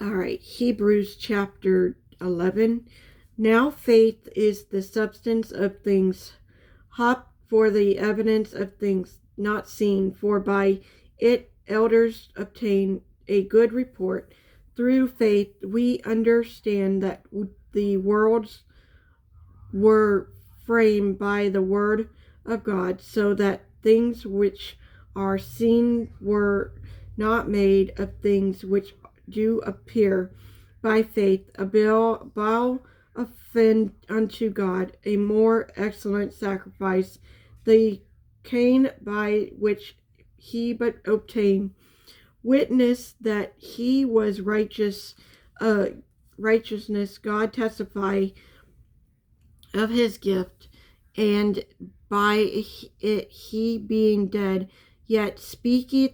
All right, Hebrews chapter 11. Now faith is the substance of things hoped for, the evidence of things not seen, for by it elders obtain a good report. Through faith we understand that the worlds were framed by the word of God, so that things which are seen were not made of things which do appear. By faith Abel offended unto God a more excellent sacrifice, the Cain, by which he but obtained witness that he was righteous, righteousness God testify of his gift, and by it he being dead, yet speaketh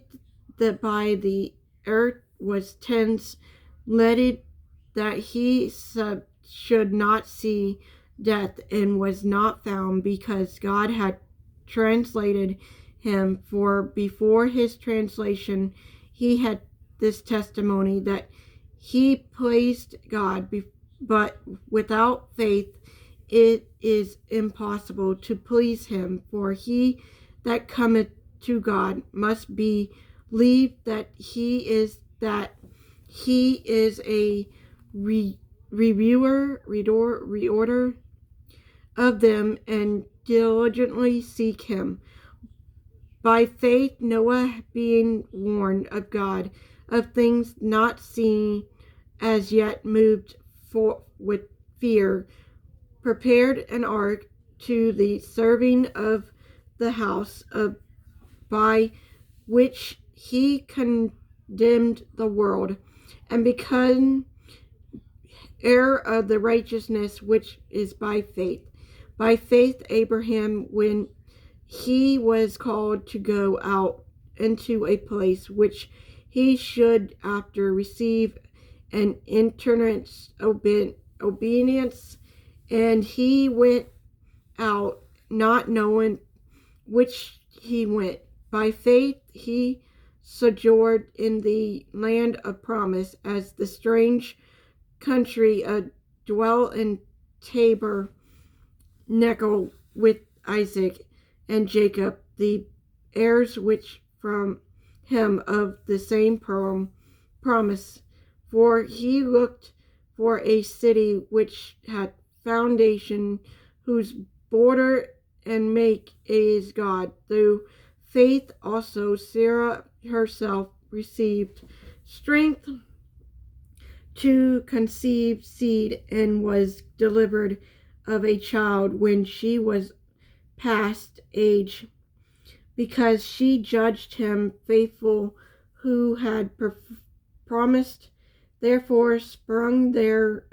that by the earth was tense, let it that he should not see death, and was not found, because God had translated him. For before his translation he had this testimony, that he pleased God. But without faith it is impossible to please him. For he that cometh to God must believe that he is a reorder of them, and diligently seek him. By faith Noah, being warned of God of things not seen as yet, moved with fear, prepared an ark to the serving of the house, by which he condemned the world, and become heir of the righteousness which is by faith. By faith Abraham, when he was called to go out into a place which he should after receive an eternal obedience, and he went out, not knowing which he went. By faith he sojourned in the land of promise, as the strange country, dwell in Tabernacle with Isaac and Jacob, the heirs which from him of the same promise. For he looked for a city which had foundation, whose border and make is God. Through faith also Sarah herself received strength to conceive seed, and was delivered of a child when she was past age, because she judged him faithful who had promised. Therefore sprung there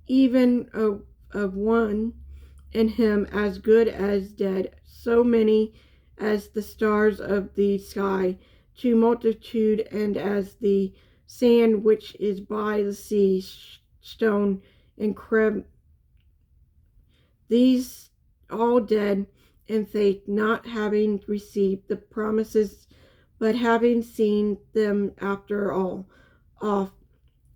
even of one in him as good as dead, so many as the stars of the sky, to multitude, and as the sand which is by the sea, stone and crib. These all dead in faith, not having received the promises, but having seen them after all off,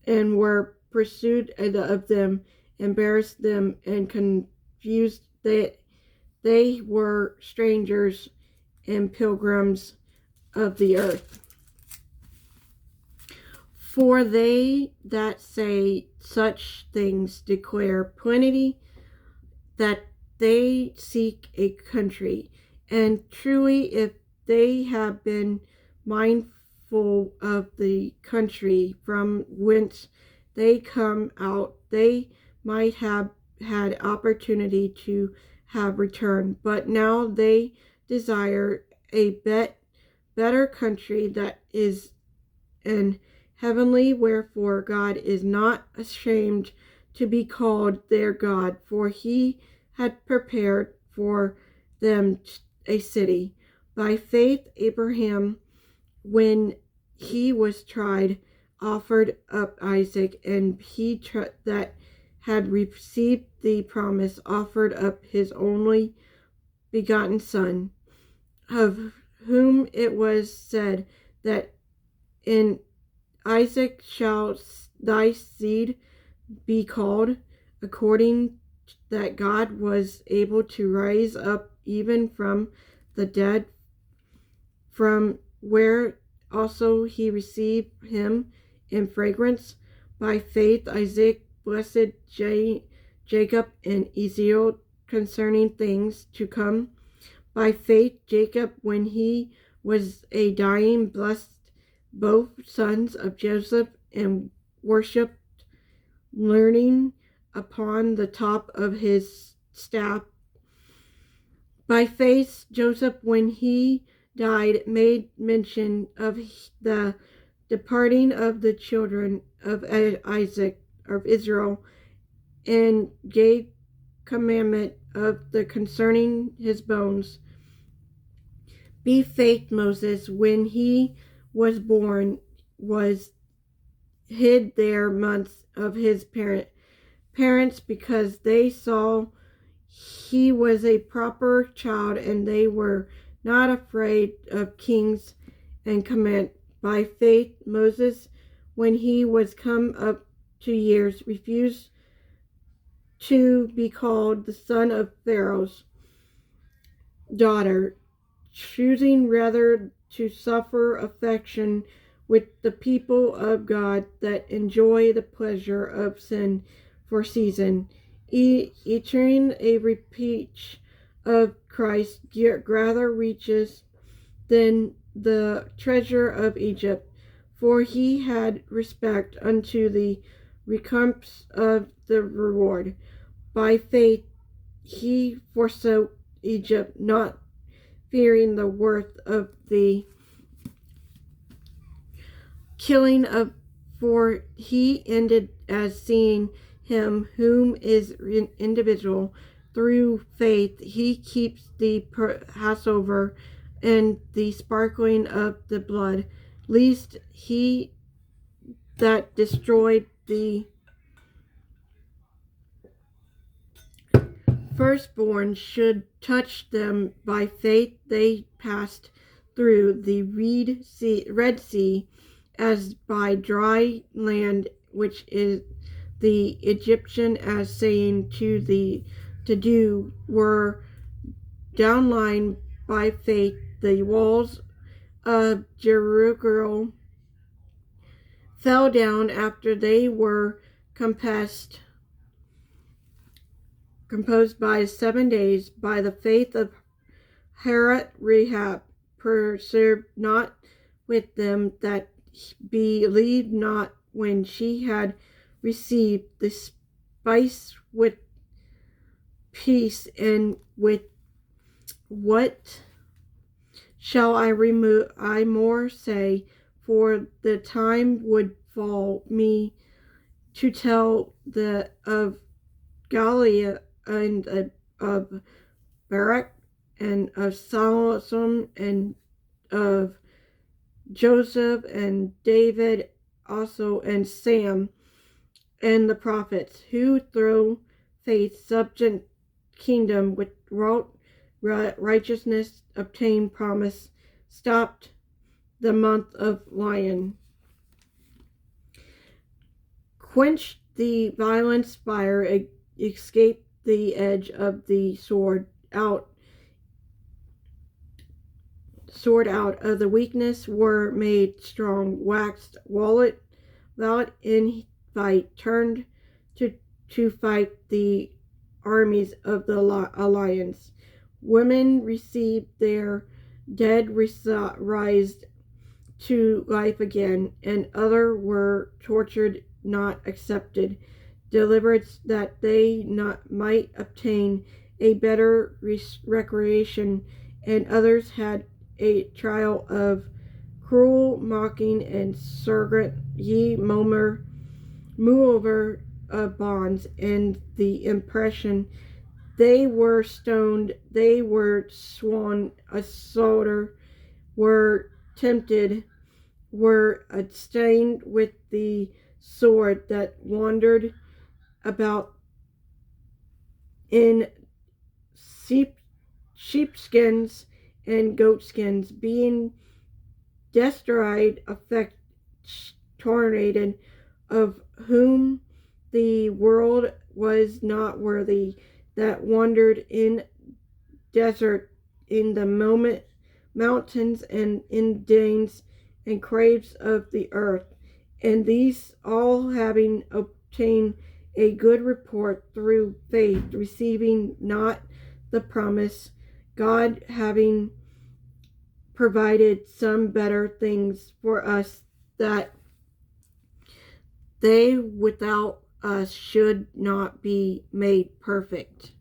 and were pursued of them, embarrassed them, and confused. They were strangers and pilgrims of the earth. For they that say such things declare plainly that they seek a country. And truly, if they have been mindful of the country from whence they come out, they might have had opportunity to have returned. But now they desire a better country, that is an heavenly. Wherefore God is not ashamed to be called their God, for he had prepared for them a city. By faith Abraham, when he was tried, offered up Isaac, and he that had received the promise offered up his only begotten son, of whom it was said that in Isaac shall thy seed be called, according that God was able to raise up even from the dead, from where also he received him in fragrance. By faith Isaac blessed Jacob and Esau concerning things to come. By faith Jacob, when he was a dying, blessed both sons of Joseph and worshipped, leaning upon the top of his staff. By faith Joseph, when he died, made mention of the departing of the children of Isaac, of Israel, and gave commandment of the concerning his bones. By faith Moses, when he was born, was hid there months of his parents, because they saw he was a proper child, and they were not afraid of kings and command. By faith Moses, when he was come up to years, refused to be called the son of Pharaoh's daughter, choosing rather to suffer affliction with the people of God that enjoy the pleasure of sin for season, entering a reproach of Christ rather riches than the treasure of Egypt, for he had respect unto the recompense of the reward. By faith he forsook Egypt, not fearing the worth of the killing of, for he ended as seeing him whom is individual. Through faith he keeps the Passover and the sprinkling of the blood, lest he that destroyed the firstborn should touch them. By faith they passed through the Red Sea as by dry land, which is the Egyptian, as saying to do, were downline. By faith the walls of Jericho fell down after they were composed by 7 days. By the faith of Herod, Rahab persevered not with them that believed not, when she had received the spice with peace. And with what shall I more say? For the time would fall me to tell of Galilee, and of Barak, and of Solomon, and of Joseph, and David also, and Sam, and the prophets, who through faith subject kingdom, with wrought righteousness obtained promise, stopped the mouth of lion, quenched the violence fire, escaped the edge of the sword out of the weakness, were made strong, waxed valiant in fight, turned to fight the armies of the alliance. Women received their dead raised to life again, and other were tortured, not accepted, deliverance, that they might obtain a better recreation, and others had a trial of cruel mocking and surrogate, moreover of bonds, and the impression. They were stoned, they were sworn assaulted, were tempted, were stained with the sword, that wandered about in sheepskins and goatskins, being destitute, tormented, of whom the world was not worthy, that wandered in desert, in the mountains, and in dens and caves of the earth. And these all, having obtained a good report through faith, receiving not the promise, God having provided some better things for us, that they without us should not be made perfect.